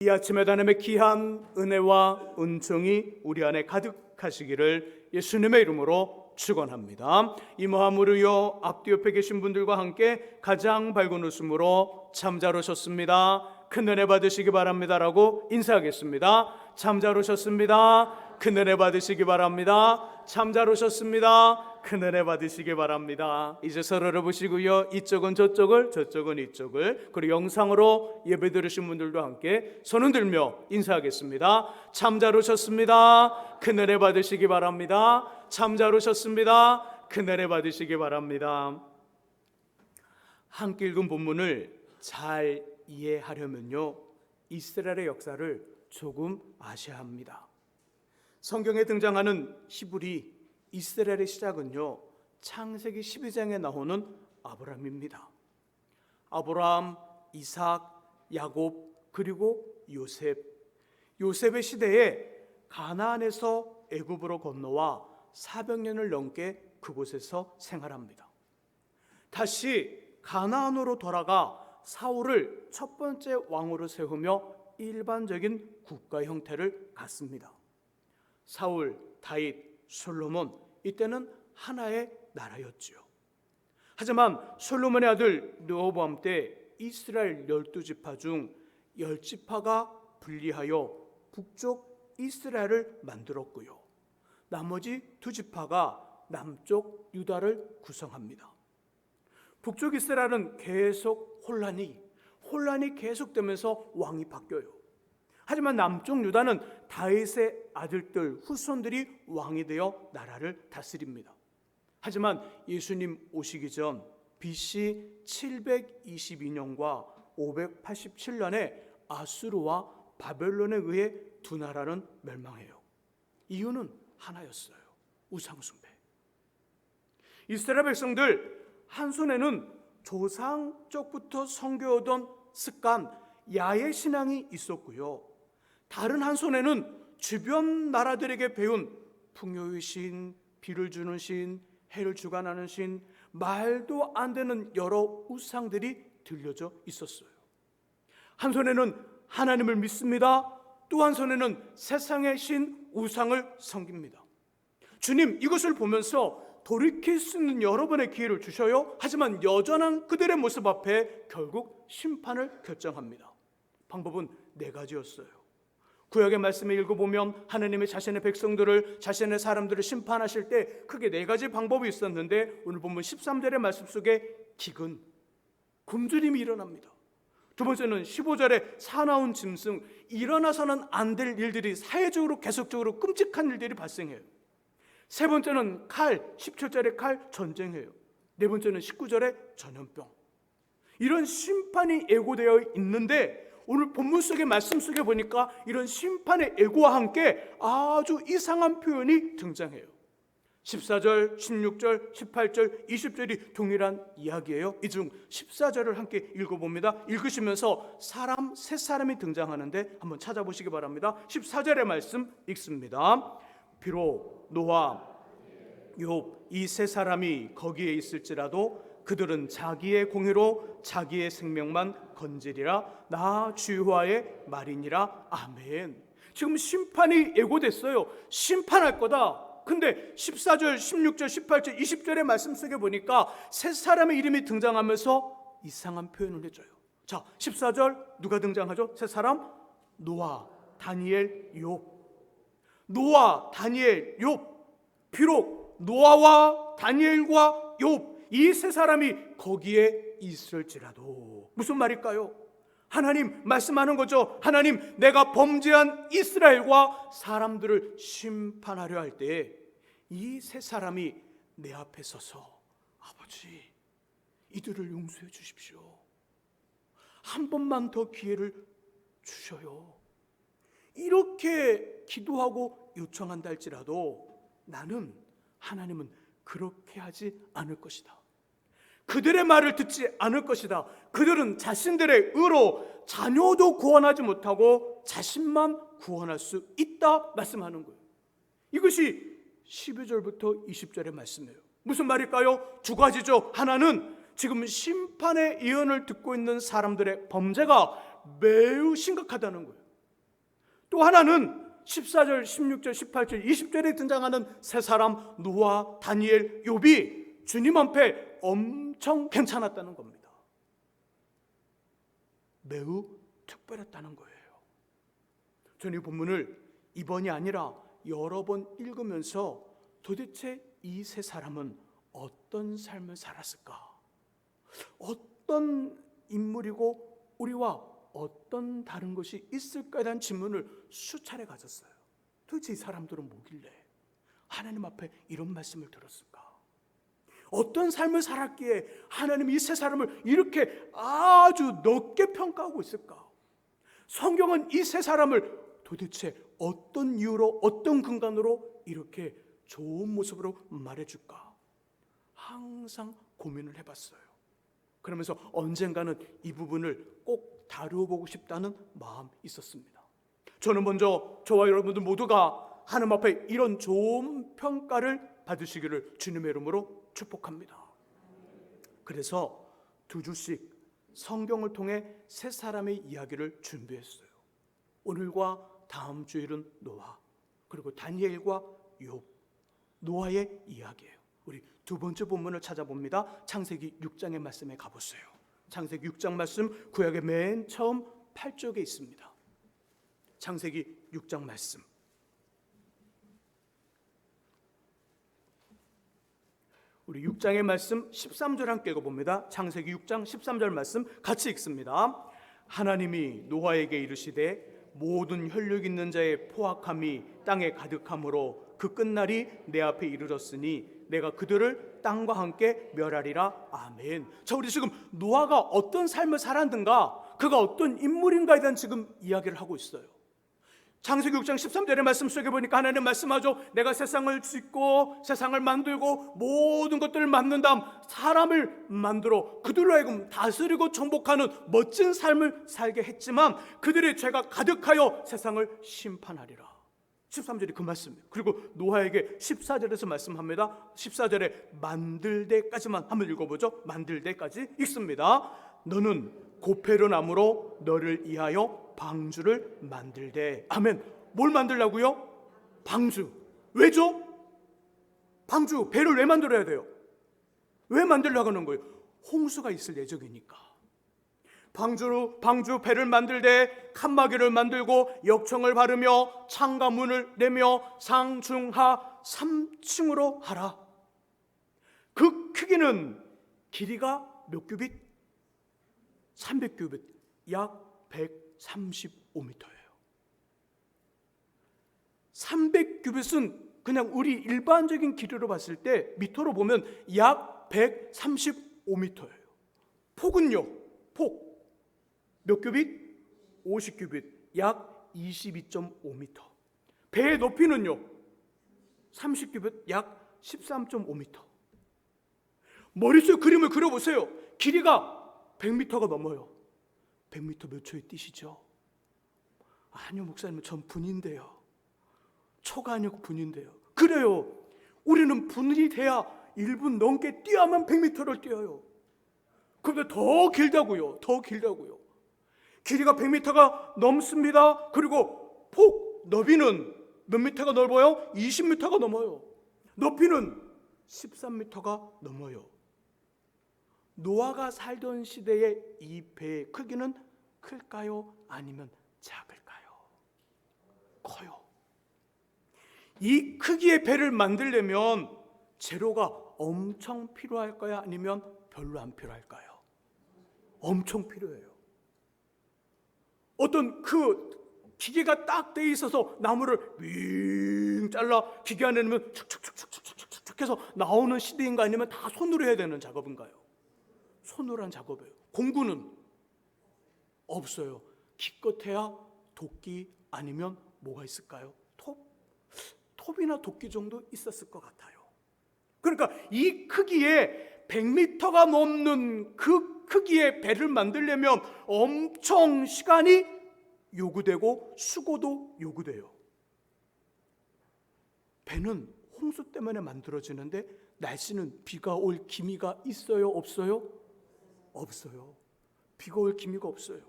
이 아침에 하나님의 귀한 은혜와 은총이 우리 안에 가득하시기를 예수님의 이름으로 축원합니다. 이모함으로요 앞뒤 옆에 계신 분들과 함께 가장 밝은 웃음으로 참 잘 오셨습니다, 큰 은혜 받으시기 바랍니다라고 인사하겠습니다. 참 잘 오셨습니다, 큰 은혜 받으시기 바랍니다. 참 잘 오셨습니다, 큰 은혜 받으시기 바랍니다. 이제 서로를 보시고요, 이쪽은 저쪽을, 저쪽은 이쪽을, 그리고 영상으로 예배 들으신 분들도 함께 손을 들며 인사하겠습니다. 참 잘 오셨습니다, 큰 은혜 받으시기 바랍니다. 참 잘 오셨습니다, 큰 은혜 받으시기 바랍니다. 함께 읽은 본문을 잘 이해하려면요, 이스라엘의 역사를 조금 아셔야 합니다. 성경에 등장하는 히브리 이스라엘의 시작은요, 창세기 12장에 나오는 아브라함입니다. 아브라함, 이삭, 야곱, 그리고 요셉. 요셉의 시대에 가나안에서 애굽으로 건너와 400년을 넘게 그곳에서 생활합니다. 다시 가나안으로 돌아가 사울을 첫 번째 왕으로 세우며 일반적인 국가 형태를 갖습니다. 사울, 다윗, 솔로몬, 이때는 하나의 나라였지요. 하지만 솔로몬의 아들 르호보암 때 이스라엘 12지파 중 10지파가 분리하여 북쪽 이스라엘을 만들었고요, 나머지 2지파가 남쪽 유다를 구성합니다. 북쪽 이스라엘은 계속 혼란이 계속되면서 왕이 바뀌어요. 하지만 남쪽 유다는 다윗의 아들들, 후손들이 왕이 되어 나라를 다스립니다. 하지만 예수님 오시기 전 BC 722년과 587년에 아수르와 바벨론에 의해 두 나라는 멸망해요. 이유는 하나였어요. 우상숭배. 이스라엘 백성들 한 손에는 조상 쪽부터 섬겨오던 습관, 야훼 신앙이 있었고요, 다른 한 손에는 주변 나라들에게 배운 풍요의 신, 비를 주는 신, 해를 주관하는 신, 말도 안 되는 여러 우상들이 들려져 있었어요. 한 손에는 하나님을 믿습니다. 또 한 손에는 세상의 신, 우상을 섬깁니다. 주님 이것을 보면서 돌이킬 수 있는 여러 번의 기회를 주셔요. 하지만 여전한 그들의 모습 앞에 결국 심판을 결정합니다. 방법은 4가지였어요. 구약의 말씀을 읽어보면 하나님이 자신의 백성들을, 자신의 사람들을 심판하실 때 크게 4가지 방법이 있었는데, 오늘 본문 13절의 말씀 속에 기근, 굶주림이 일어납니다. 두 번째는 15절에 사나운 짐승, 일어나서는 안 될 일들이 사회적으로 계속적으로 끔찍한 일들이 발생해요. 세 번째는 칼, 17절에 칼, 전쟁해요. 네 번째는 19절에 전염병. 이런 심판이 예고되어 있는데 오늘 본문 속의 말씀 속에 보니까 이런 심판의 예고와 함께 아주 이상한 표현이 등장해요. 14절, 16절, 18절, 20절이 동일한 이야기예요. 이 중 14절을 함께 읽어봅니다. 읽으시면서 사람, 세 사람이 등장하는데 한번 찾아보시기 바랍니다. 14절의 말씀 읽습니다. 비록 노아, 욥 이 세 사람이 거기에 있을지라도 그들은 자기의 공의로 자기의 생명만 건지리라. 나 주여와의 말이니라. 아멘. 지금 심판이 예고됐어요. 심판할 거다. 근데 14절, 16절, 18절, 20절의 말씀 속에 보니까 세 사람의 이름이 등장하면서 이상한 표현을 해줘요. 자, 14절 누가 등장하죠? 세 사람? 노아, 다니엘, 욥. 노아, 다니엘, 욥. 비록 노아와 다니엘과 욥 이 세 사람이 거기에 있을지라도, 무슨 말일까요? 하나님 말씀하는 거죠. 하나님, 내가 범죄한 이스라엘과 사람들을 심판하려 할 때 이 세 사람이 내 앞에 서서 아버지, 이들을 용서해 주십시오. 한 번만 더 기회를 주셔요. 이렇게 기도하고 요청한다 할지라도 나는, 하나님은 그렇게 하지 않을 것이다. 그들의 말을 듣지 않을 것이다. 그들은 자신들의 의로 자녀도 구원하지 못하고 자신만 구원할 수 있다 말씀하는 거예요. 이것이 12절부터 20절의 말씀이에요. 무슨 말일까요? 2가지죠. 하나는 지금 심판의 예언을 듣고 있는 사람들의 범죄가 매우 심각하다는 거예요. 또 하나는 14절, 16절, 18절, 20절에 등장하는 세 사람 노아, 다니엘, 욥이 주님 앞에 엄청 괜찮았다는 겁니다. 매우 특별했다는 거예요. 저는 이 본문을 이번이 아니라 여러 번 읽으면서 도대체 이 세 사람은 어떤 삶을 살았을까? 어떤 인물이고 우리와 어떤 다른 것이 있을까에 대한 질문을 수차례 가졌어요. 도대체 이 사람들은 뭐길래 하나님 앞에 이런 말씀을 들었을까? 어떤 삶을 살았기에 하나님이 이 세 사람을 이렇게 아주 높게 평가하고 있을까? 성경은 이 세 사람을 도대체 어떤 이유로, 어떤 근간으로 이렇게 좋은 모습으로 말해줄까? 항상 고민을 해봤어요. 그러면서 언젠가는 이 부분을 꼭 다루어 보고 싶다는 마음이 있었습니다. 저는 먼저 저와 여러분들 모두가 하나님 앞에 이런 좋은 평가를 받으시기를 주님의 이름으로 축복합니다. 그래서 두 주씩 성경을 통해 세 사람의 이야기를 준비했어요. 오늘과 다음 주일은 노아, 그리고 다니엘과 욥, 노아의 이야기예요. 우리 두 번째 본문을 찾아봅니다. 창세기 6장의 말씀에 가보세요. 창세기 6장 말씀 구약의 맨 처음 8쪽에 있습니다. 창세기 6장 말씀. 우리 6장의 말씀 13절 함께 읽어봅니다. 창세기 6장 13절 말씀 같이 읽습니다. 하나님이 노아에게 이르시되 모든 혈육 있는 자의 포악함이 땅에 가득함으로 그 끝날이 내 앞에 이르렀으니 내가 그들을 땅과 함께 멸하리라. 아멘. 자, 우리 지금 노아가 어떤 삶을 살았는가, 그가 어떤 인물인가에 대한 지금 이야기를 하고 있어요. 창세기 6장 13절의 말씀 속에 보니까 하나님 말씀하죠. 내가 세상을 짓고 세상을 만들고 모든 것들을 만든 다음 사람을 만들어 그들로 하여금 다스리고 정복하는 멋진 삶을 살게 했지만 그들의 죄가 가득하여 세상을 심판하리라. 13절이 그 말씀이에요. 그리고 노아에게 14절에서 말씀합니다. 14절에 만들 때까지만 한번 읽어보죠. 만들 때까지 읽습니다. 너는 고페르 나무로 너를 위하여 방주를 만들되. 아멘. 뭘 만들라고요? 방주. 왜죠? 방주, 배를 왜 만들어야 돼요? 왜 만들려고 하는 거예요? 홍수가 있을 예정이니까. 방주 배를 만들되 칸막이를 만들고 역청을 바르며 창과 문을 내며 상중하 3층으로 하라. 그 크기는 길이가 몇 규빗? 300규빗, 약 135m예요. 300규빗은 그냥 우리 일반적인 길이로 봤을 때 미터로 보면 약 135m예요. 폭은요? 폭 몇 규빗? 50규빗, 약 22.5m. 배의 높이는요? 30규빗, 약 13.5m. 머릿속에 그림을 그려보세요. 길이가 100m가 넘어요. 100m 몇 초에 뛰시죠? 아니요, 목사님, 전 분인데요. 초가 아니고 분인데요. 그래요. 우리는 분이 돼야 1분 넘게 뛰어야만 100m를 뛰어요. 그런데 더 길다고요. 더 길다고요. 길이가 100m가 넘습니다. 그리고 폭, 너비는 몇 미터가 넓어요? 20m가 넘어요. 높이는 13m가 넘어요. 노아가 살던 시대의 이 배의 크기는 클까요? 아니면 작을까요? 커요. 이 크기의 배를 만들려면 재료가 엄청 필요할까요? 아니면 별로 안 필요할까요? 엄청 필요해요. 어떤 그 기계가 딱 돼 있어서 나무를 윙 잘라 기계 안에 넣으면 축축축축축축 해서 나오는 시대인가 아니면 다 손으로 해야 되는 작업인가요? 손으로 한 작업이에요. 공구는 없어요. 기껏해야 도끼 아니면 뭐가 있을까요? 톱이나 도끼 정도 있었을 것 같아요. 그러니까 이 크기에 100m가 넘는 그 크기의 배를 만들려면 엄청 시간이 요구되고 수고도 요구돼요. 배는 홍수 때문에 만들어지는데 날씨는 비가 올 기미가 있어요? 없어요? 없어요. 비가 올 기미가 없어요.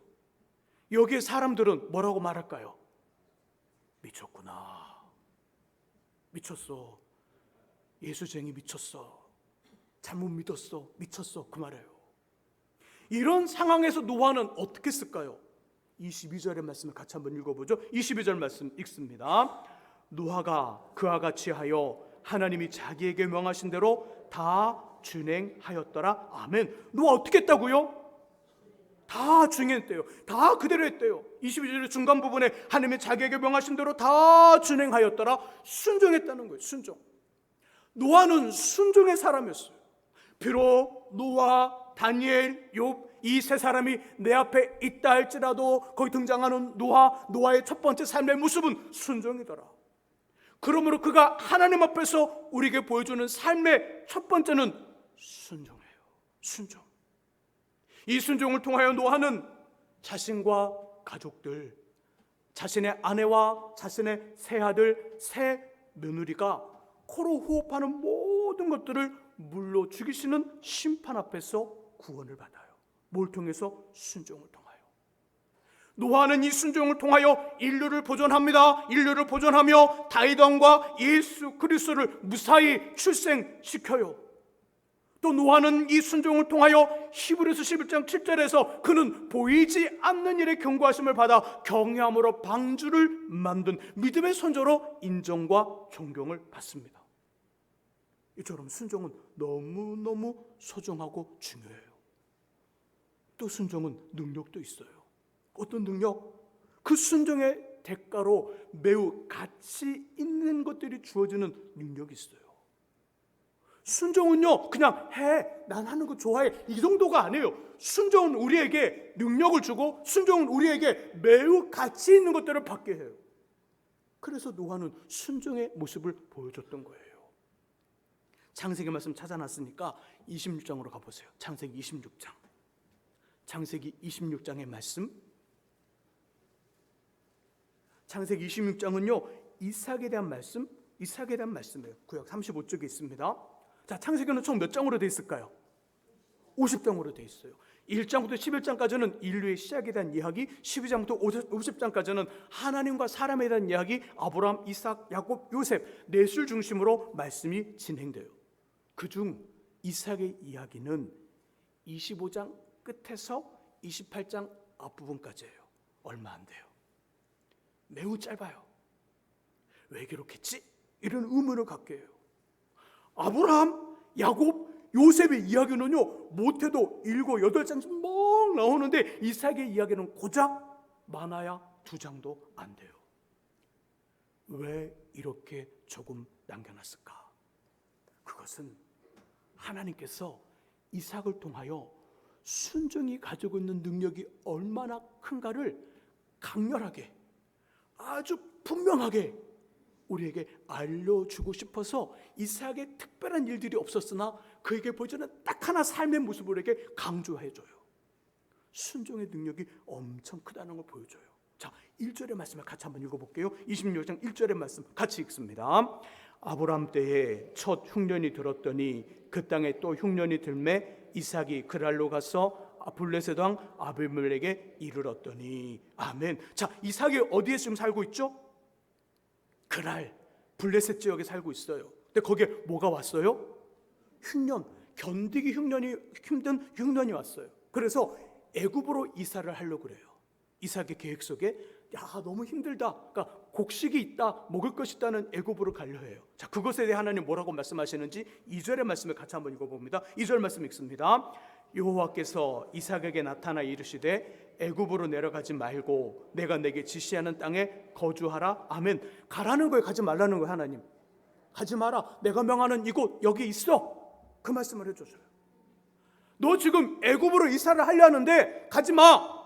여기에 사람들은 뭐라고 말할까요? 미쳤구나. 미쳤어. 예수쟁이 미쳤어. 잘못 믿었어. 미쳤어. 그 말이에요. 이런 상황에서 노아는 어떻게 했을까요? 22절의 말씀을 같이 한번 읽어보죠. 22절 말씀 읽습니다. 노아가 그와 같이 하여 하나님이 자기에게 명하신 대로 다 준행하였더라. 아멘. 노아 어떻게 했다고요? 다 준행했대요. 다 그대로 했대요. 22절의 중간 부분에 하나님이 자기에게 명하신 대로 다 준행하였더라. 순종했다는 거예요. 순종. 노아는 순종의 사람이었어요. 비록 노아, 다니엘, 욥 이 세 사람이 내 앞에 있다 할지라도 거기 등장하는 노아의 첫 번째 삶의 모습은 순종이더라. 그러므로 그가 하나님 앞에서 우리에게 보여주는 삶의 첫 번째는 순종이에요. 순종. 이 순종을 통하여 노아는 자신과 가족들, 자신의 아내와 자신의 세 아들, 세 며느리가 코로 호흡하는 모든 것들을 물로 죽이시는 심판 앞에서 구원을 받아요. 뭘 통해서? 순종을 통하여. 노아는 이 순종을 통하여 인류를 보존합니다. 인류를 보존하며 다윗 왕과 예수 그리스도를 무사히 출생시켜요. 또 노아는 이 순종을 통하여 히브리서 11장 7절에서 그는 보이지 않는 일에 경고하심을 받아 경외함으로 방주를 만든 믿음의 선조로 인정과 존경을 받습니다. 이처럼 순종은 너무너무 소중하고 중요해요. 또 순종은 능력도 있어요. 어떤 능력? 그 순종의 대가로 매우 가치 있는 것들이 주어지는 능력이 있어요. 순종은요 그냥 해, 난 하는 거 좋아해 이 정도가 아니에요. 순종은 우리에게 능력을 주고 순종은 우리에게 매우 가치 있는 것들을 받게 해요. 그래서 노아는 순종의 모습을 보여줬던 거예요. 창세기 말씀 찾아놨으니까 26장으로 가보세요. 창세기 26장. 창세기 26장의 말씀. 창세기 26장은요 이삭에 대한 말씀이에요. 구약 35쪽에 있습니다. 자, 창세기는 총 몇 장으로 되어 있을까요? 50장으로 되어 있어요. 1장부터 11장까지는 인류의 시작에 대한 이야기, 12장부터 50장까지는 하나님과 사람에 대한 이야기, 아브라함, 이삭, 야곱, 요셉 넷을 중심으로 말씀이 진행돼요. 그중 이삭의 이야기는 25장 끝에서 28장 앞부분까지예요. 얼마 안 돼요. 매우 짧아요. 왜 그렇겠지? 이런 의문을 갖게 해요. 아브라함, 야곱, 요셉의 이야기는요 못해도 7, 8장씩 막 나오는데 이삭의 이야기는 고작 많아야 2장도 안 돼요. 왜 이렇게 조금 남겨놨을까? 그것은 하나님께서 이삭을 통하여 순종이 가지고 있는 능력이 얼마나 큰가를 강렬하게 아주 분명하게 우리에게 알려주고 싶어서 이삭의 특별한 일들이 없었으나 그에게 보여주는 딱 하나 삶의 모습을 우리에게 강조해줘요. 순종의 능력이 엄청 크다는 걸 보여줘요. 자, 1절의 말씀을 같이 한번 읽어볼게요. 26장 1절의 말씀 같이 읽습니다. 아브람 때에 첫 흉년이 들었더니 그 땅에 또 흉년이 들매 이삭이 그랄로 가서 블레셋 왕 아비멜렉에게 이르렀더니. 아멘. 자, 이삭이 어디에 지금 살고 있죠? 그랄 블레셋 지역에 살고 있어요. 근데 거기에 뭐가 왔어요? 흉년, 견디기 힘든 흉년이 왔어요. 그래서 애굽으로 이사를 하려고 그래요. 이삭의 계획 속에 너무 힘들다, 그러니까 곡식이 있다, 먹을 것이 있다는 애굽으로 가려 해요. 자, 그것에 대해 하나님 뭐라고 말씀하시는지 2절의 말씀을 같이 한번 읽어봅니다. 2절 말씀 읽습니다. 여호와께서 이삭에게 나타나 이르시되 애굽으로 내려가지 말고 내가 내게 지시하는 땅에 거주하라. 아멘. 가라는 거예요, 가지 말라는 거예요. 하나님 가지 마라, 내가 명하는 이곳 여기 있어, 그 말씀을 해줘서요. 너 지금 애굽으로 이사를 하려 하는데 가지 마.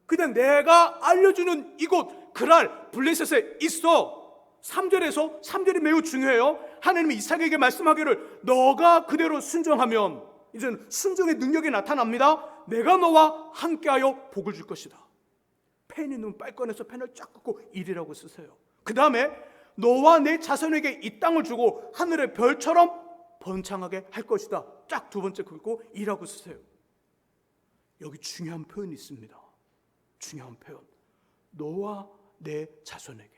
그냥 내가 알려주는 이곳 그랄 블레셋에 있어. 3절이 매우 중요해요. 하나님이 이삭에게 말씀하기를 너가 그대로 순종하면 이제는 순종의 능력이 나타납니다. 내가 너와 함께하여 복을 줄 것이다. 펜 있는 빨 꺼내서 펜을 쫙 긋고 일이라고 쓰세요. 그 다음에 너와 내 자손에게 이 땅을 주고 하늘의 별처럼 번창하게 할 것이다. 쫙 두 번째 긋고 일하고 쓰세요. 여기 중요한 표현이 있습니다. 중요한 표현. 너와 내 자손에게.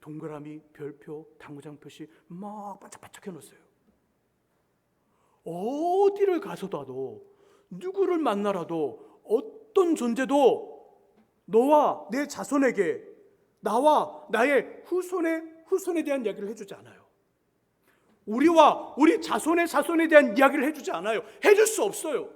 동그라미, 별표, 당구장 표시 막 반짝반짝 해놓았어요. 어디를 가서도 누구를 만나라도 어떤 존재도 너와 내 자손에게 나와 나의 후손에 대한 이야기를 해주지 않아요. 우리와 우리 자손에 대한 이야기를 해주지 않아요. 해줄 수 없어요.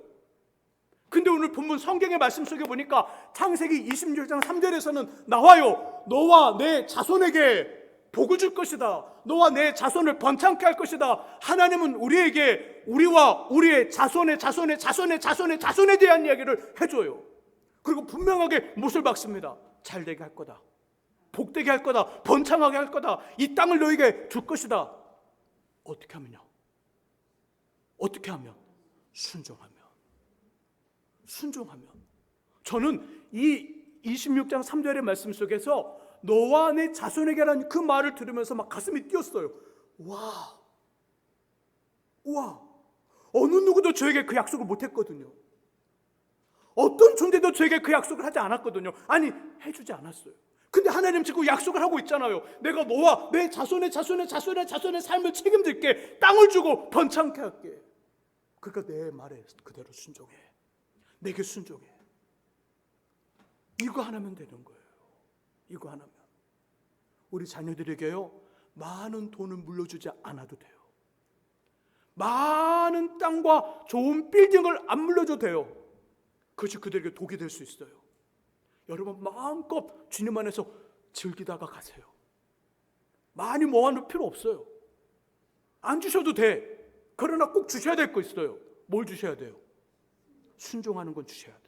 근데 오늘 본문 성경의 말씀 속에 보니까 창세기 26장 3절에서는 나와요. 너와 내 자손에게 복을 줄 것이다. 너와 내 자손을 번창케 할 것이다. 하나님은 우리에게 우리와 우리의 자손에 대한 이야기를 해줘요. 그리고 분명하게 못을 박습니다. 잘되게 할 거다. 복되게 할 거다. 번창하게 할 거다. 이 땅을 너에게 줄 것이다. 어떻게 하면요? 어떻게 하면? 순종하면. 저는 이 26장 3절의 말씀 속에서 너와 내 자손에게라는 그 말을 들으면서 막 가슴이 뛰었어요. 와, 어느 누구도 저에게 그 약속을 못했거든요. 어떤 존재도 저에게 그 약속을 하지 않았거든요. 아니, 해주지 않았어요. 근데 하나님 지금 약속을 하고 있잖아요. 내가 너와 내 자손의 삶을 책임질게. 땅을 주고 번창케 할게. 그러니까 내 말에 그대로 순종해. 내게 순종해. 이거 하나면 되는 거예요. 이거 하나면. 우리 자녀들에게요, 많은 돈을 물려주지 않아도 돼요. 많은 땅과 좋은 빌딩을 안 물려줘도 돼요. 그것이 그들에게 독이 될 수 있어요. 여러분 마음껏 주님 안에서 즐기다가 가세요. 많이 모아놓을 필요 없어요. 안 주셔도 돼. 그러나 꼭 주셔야 될 거 있어요. 뭘 주셔야 돼요? 순종하는 건 주셔야 돼요.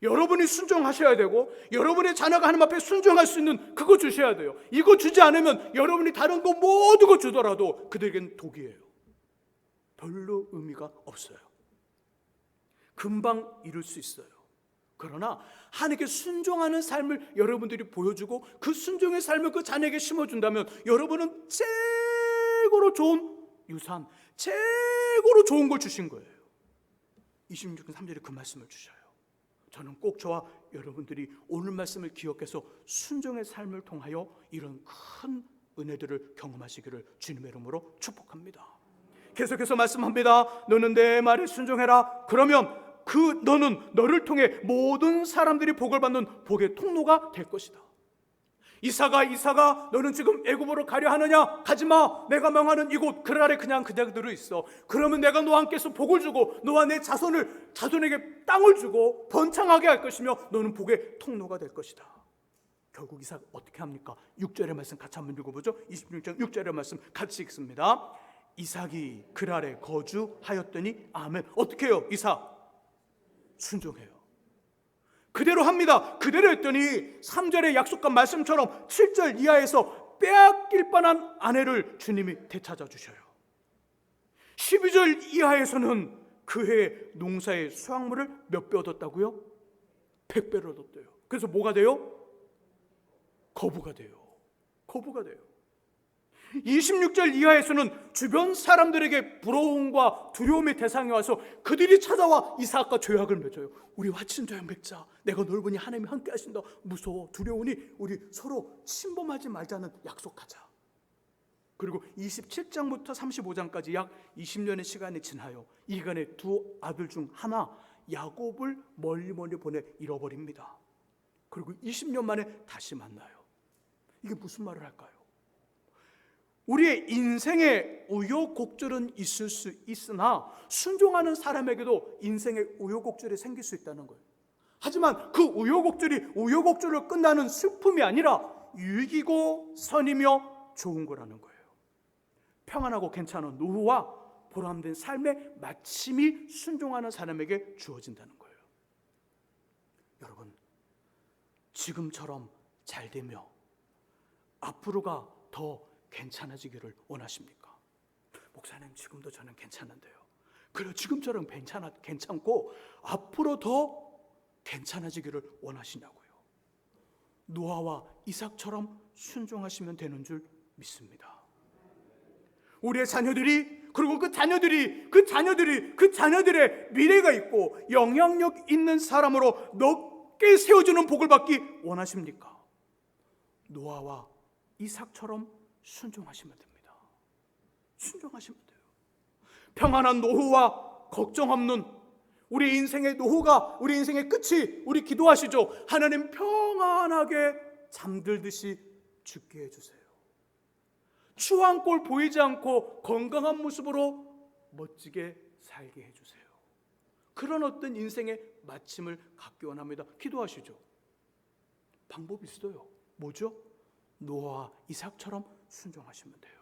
여러분이 순종하셔야 되고 여러분의 자녀가 하나님 앞에 순종할 수 있는 그거 주셔야 돼요. 이거 주지 않으면 여러분이 다른 거 모든 거 주더라도 그들에겐 독이에요. 별로 의미가 없어요. 금방 이룰 수 있어요. 그러나 하나님께 순종하는 삶을 여러분들이 보여주고 그 순종의 삶을 그 자녀에게 심어준다면 여러분은 최고로 좋은 유산, 최고로 좋은 걸 주신 거예요. 26장 3절에 그 말씀을 주셔요. 저는 꼭 저와 여러분들이 오늘 말씀을 기억해서 순종의 삶을 통하여 이런 큰 은혜들을 경험하시기를 주님의 이름으로 축복합니다. 계속해서 말씀합니다. 너는 내 말에 순종해라. 그러면 너는 너를 통해 모든 사람들이 복을 받는 복의 통로가 될 것이다. 이사가 너는 지금 애굽으로 가려 하느냐? 가지마. 내가 명하는 이곳 그랄에 그냥 그대로 있어. 그러면 내가 너와 함께서 복을 주고 너와 내 자손에게 땅을 주고 번창하게 할 것이며 너는 복의 통로가 될 것이다. 결국 이삭 어떻게 합니까? 6절의 말씀 같이 한번 읽어보죠. 26장 6절의 말씀 같이 읽습니다. 이삭이 그랄에 거주하였더니 아멘. 어떻게 해요? 이삭 순종해요. 그대로 합니다. 그대로 했더니 3절의 약속한 말씀처럼 7절 이하에서 빼앗길 뻔한 아내를 주님이 되찾아 주셔요. 12절 이하에서는 그해 농사의 수확물을 몇 배 얻었다고요? 100배를 얻었대요. 그래서 뭐가 돼요? 거부가 돼요. 26절 이하에서는 주변 사람들에게 부러움과 두려움의 대상이 와서 그들이 찾아와 이삭과 조약을 맺어요. 우리 화친 조약 맺자. 내가 널 보니 하나님이 함께 하신다. 무서워 두려우니 우리 서로 침범하지 말자는 약속하자. 그리고 27장부터 35장까지 약 20년의 시간이 지나요. 이간의 두 아들 중 하나 야곱을 멀리 보내 잃어버립니다. 그리고 20년 만에 다시 만나요. 이게 무슨 말을 할까요? 우리의 인생에 우여곡절은 있을 수 있으나 순종하는 사람에게도 인생의 우여곡절이 생길 수 있다는 거예요. 하지만 그 우여곡절을 끝나는 슬픔이 아니라 유익이고 선이며 좋은 거라는 거예요. 평안하고 괜찮은 노후와 보람된 삶의 마침이 순종하는 사람에게 주어진다는 거예요. 여러분, 지금처럼 잘 되며 앞으로가 더 괜찮아지기를 원하십니까? 목사님, 지금도 저는 괜찮은데요. 그래, 지금처럼 괜찮고 앞으로 더 괜찮아지기를 원하시냐고요. 노아와 이삭처럼 순종하시면 되는 줄 믿습니다. 우리의 자녀들이, 그리고 그 자녀들의 미래가 있고 영향력 있는 사람으로 넓게 세워주는 복을 받기 원하십니까? 노아와 이삭처럼 순종하시면 됩니다. 순종하시면 돼요. 평안한 노후와 걱정 없는 우리 인생의 노후가, 우리 인생의 끝이, 우리 기도하시죠. 하나님 평안하게 잠들듯이 죽게 해주세요. 추한 꼴 보이지 않고 건강한 모습으로 멋지게 살게 해주세요. 그런 어떤 인생의 마침을 갖기 원합니다. 기도하시죠. 방법이 있어요. 뭐죠? 노아와 이삭처럼 순종하시면 돼요.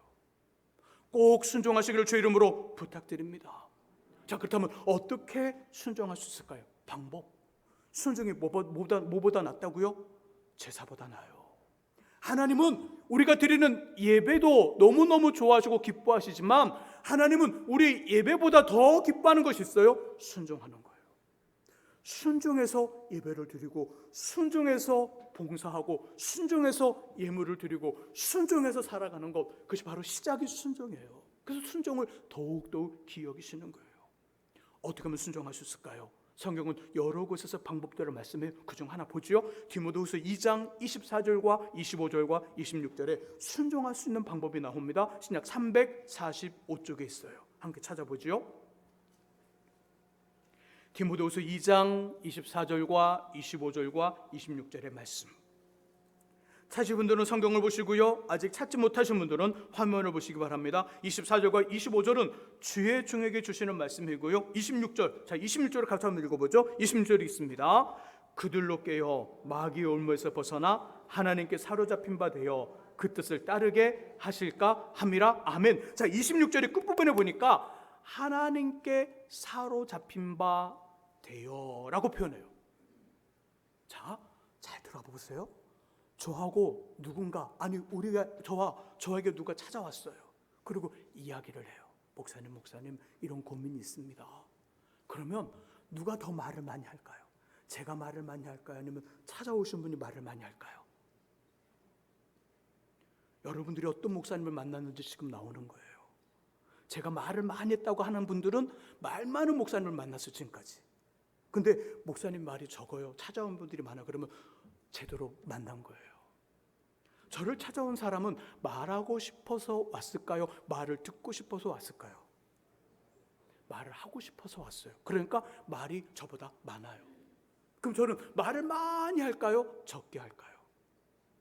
꼭 순종하시기를 주 이름으로 부탁드립니다. 자, 그렇다면 어떻게 순종할 수 있을까요? 방법. 순종이 뭐보다 낫다고요? 제사보다 나아요. 하나님은 우리가 드리는 예배도 너무너무 좋아하시고 기뻐하시지만 하나님은 우리 예배보다 더 기뻐하는 것이 있어요. 순종하는 거예요. 순종해서 예배를 드리고, 순종해서 봉사하고, 순종해서 예물을 드리고, 순종해서 살아가는 것, 그것이 바로 시작이 순종이에요. 그래서 순종을 더욱더욱 기여기시는 거예요. 어떻게 하면 순종할 수 있을까요? 성경은 여러 곳에서 방법들을 말씀해요. 그중 하나 보지요. 디모데후서 2장 24절과 25절과 26절에 순종할 수 있는 방법이 나옵니다. 신약 345쪽에 있어요. 함께 찾아보지요. 디모데후서 2장 24절과 25절과 26절의 말씀. 찾으신 분들은 성경을 보시고요. 아직 찾지 못하신 분들은 화면을 보시기 바랍니다. 24절과 25절은 주의 종에게 주시는 말씀이고요. 26절, 자 26절을 같이 한번 읽어보죠. 26절이 있습니다. 그들로 깨어 마귀의 올무에서 벗어나 하나님께 사로잡힌 바 되어 그 뜻을 따르게 하실까 함이라. 아멘. 자 26절의 끝부분에 보니까 하나님께 사로잡힌 바 되어 라고 표현해요. 자, 잘 들어보세요. 저하고 누군가, 아니 우리가 저에게 누가 찾아왔어요. 그리고 이야기를 해요. 목사님 이런 고민이 있습니다. 그러면 누가 더 말을 많이 할까요? 제가 말을 많이 할까요? 아니면 찾아오신 분이 말을 많이 할까요? 여러분들이 어떤 목사님을 만났는지 지금 나오는 거예요. 제가 말을 많이 했다고 하는 분들은 말 많은 목사님을 만났어요, 지금까지. 근데 목사님 말이 적어요. 찾아온 분들이 많아요. 그러면 제대로 만난 거예요. 저를 찾아온 사람은 말하고 싶어서 왔을까요? 말을 듣고 싶어서 왔을까요? 말을 하고 싶어서 왔어요. 그러니까 말이 저보다 많아요. 그럼 저는 말을 많이 할까요? 적게 할까요?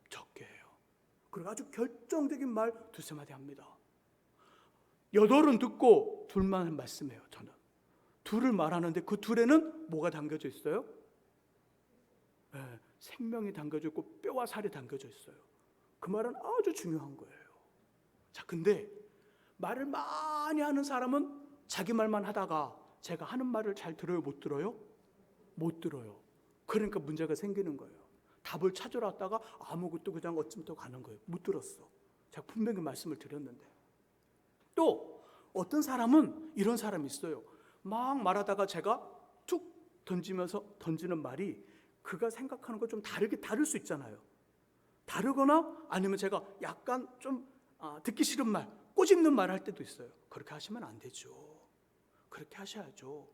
적게 해요. 그리고 아주 결정적인 말 두세 마디 합니다. 8은 듣고 2만 말씀해요. 저는 2을 말하는데 그 2에는 뭐가 담겨져 있어요? 네, 생명이 담겨져 있고 뼈와 살이 담겨져 있어요. 그 말은 아주 중요한 거예요. 자, 근데 말을 많이 하는 사람은 자기 말만 하다가 제가 하는 말을 잘 들어요? 못 들어요? 못 들어요. 그러니까 문제가 생기는 거예요. 답을 찾으러 왔다가 아무것도 그냥 어찌부터 가는 거예요. 못 들었어. 제가 분명히 말씀을 드렸는데. 또 어떤 사람은 이런 사람이 있어요. 막 말하다가 제가 툭 던지는 말이 그가 생각하는 거 좀 다를 수 있잖아요. 다르거나 아니면 제가 약간 좀 듣기 싫은 말, 꼬집는 말 할 때도 있어요. 그렇게 하시면 안 되죠. 그렇게 하셔야죠.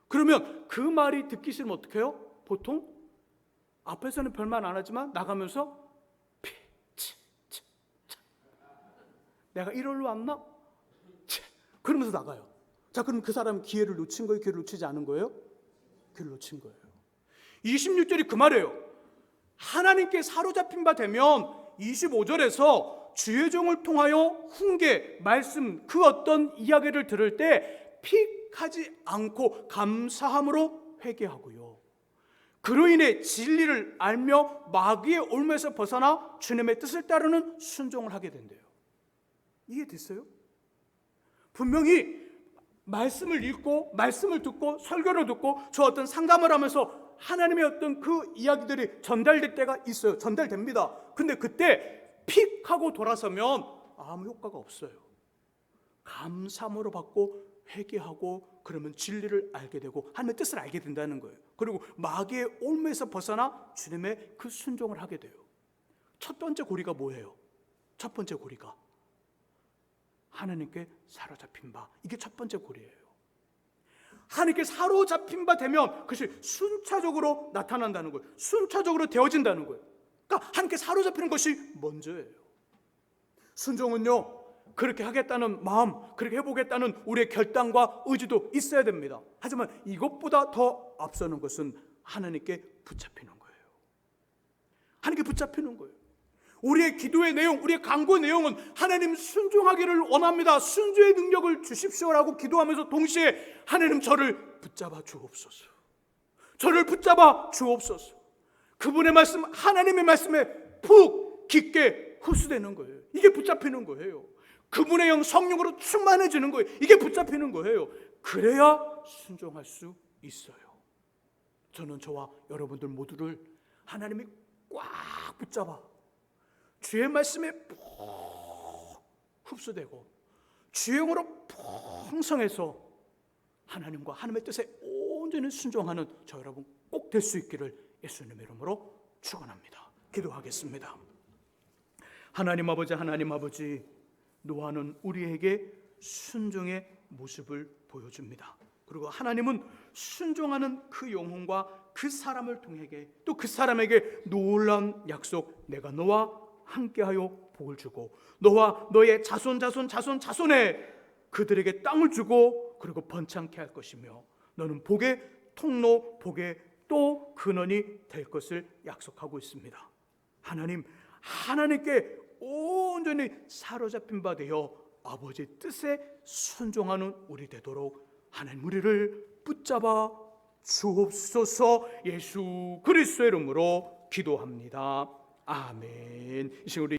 그러면 그 말이 듣기 싫으면 어떻게 해요? 보통 앞에서는 별말 안 하지만 나가면서 내가 이럴로 왔나? 그러면서 나가요. 자, 그럼 그 사람은 기회를 놓친 거예요? 기회를 놓치지 않은 거예요? 기회를 놓친 거예요. 26절이 그 말이에요. 하나님께 사로잡힌 바 되면 25절에서 주의 종을 통하여 훈계, 말씀, 그 어떤 이야기를 들을 때 픽하지 않고 감사함으로 회개하고요. 그로 인해 진리를 알며 마귀의 올무에서 벗어나 주님의 뜻을 따르는 순종을 하게 된대요. 이해됐어요? 분명히 말씀을 읽고 말씀을 듣고 설교를 듣고 저 어떤 상담을 하면서 하나님의 어떤 그 이야기들이 전달될 때가 있어요. 전달됩니다. 근데 그때 픽 하고 돌아서면 아무 효과가 없어요. 감사함으로 받고 회개하고 그러면 진리를 알게 되고 하나님의 뜻을 알게 된다는 거예요. 그리고 마귀의 올무에서 벗어나 주님의 그 순종을 하게 돼요. 첫 번째 고리가 뭐예요? 첫 번째 고리가 하나님께 사로잡힌 바. 이게 첫 번째 고리예요. 하나님께 사로잡힌 바 되면 그것이 순차적으로 나타난다는 거예요. 순차적으로 되어진다는 거예요. 그러니까 하나님께 사로잡히는 것이 먼저예요. 순종은요, 그렇게 하겠다는 마음, 그렇게 해보겠다는 우리의 결단과 의지도 있어야 됩니다. 하지만 이것보다 더 앞서는 것은 하나님께 붙잡히는 거예요. 하나님께 붙잡히는 거예요. 우리의 기도의 내용, 우리의 간구의 내용은 하나님 순종하기를 원합니다. 순종의 능력을 주십시오라고 기도하면서 동시에 하나님 저를 붙잡아 주옵소서. 저를 붙잡아 주옵소서. 그분의 말씀, 하나님의 말씀에 푹 깊게 흡수되는 거예요. 이게 붙잡히는 거예요. 그분의 영 성령으로 충만해지는 거예요. 이게 붙잡히는 거예요. 그래야 순종할 수 있어요. 저는 저와 여러분들 모두를 하나님이 꽉 붙잡아 주의 말씀에 푹 흡수되고 주의 영으로 풍성해서 하나님과 하나님의 뜻에 온전히 순종하는 저 여러분 꼭 될 수 있기를 예수님의 이름으로 축원합니다. 기도하겠습니다. 하나님 아버지, 노아는 우리에게 순종의 모습을 보여줍니다. 그리고 하나님은 순종하는 그 영혼과 그 사람을 통해 또 그 사람에게 놀라운 약속, 내가 너와 함께하여 복을 주고 너와 너의 자손에 그들에게 땅을 주고 그리고 번창케 할 것이며 너는 복의 통로, 복의 또 근원이 될 것을 약속하고 있습니다. 하나님께 온전히 사로잡힌 바 되어 아버지 뜻에 순종하는 우리 되도록 하나님 우리를 붙잡아 주옵소서. 예수 그리스도의 이름으로 기도합니다. 아멘. 이 시간 우리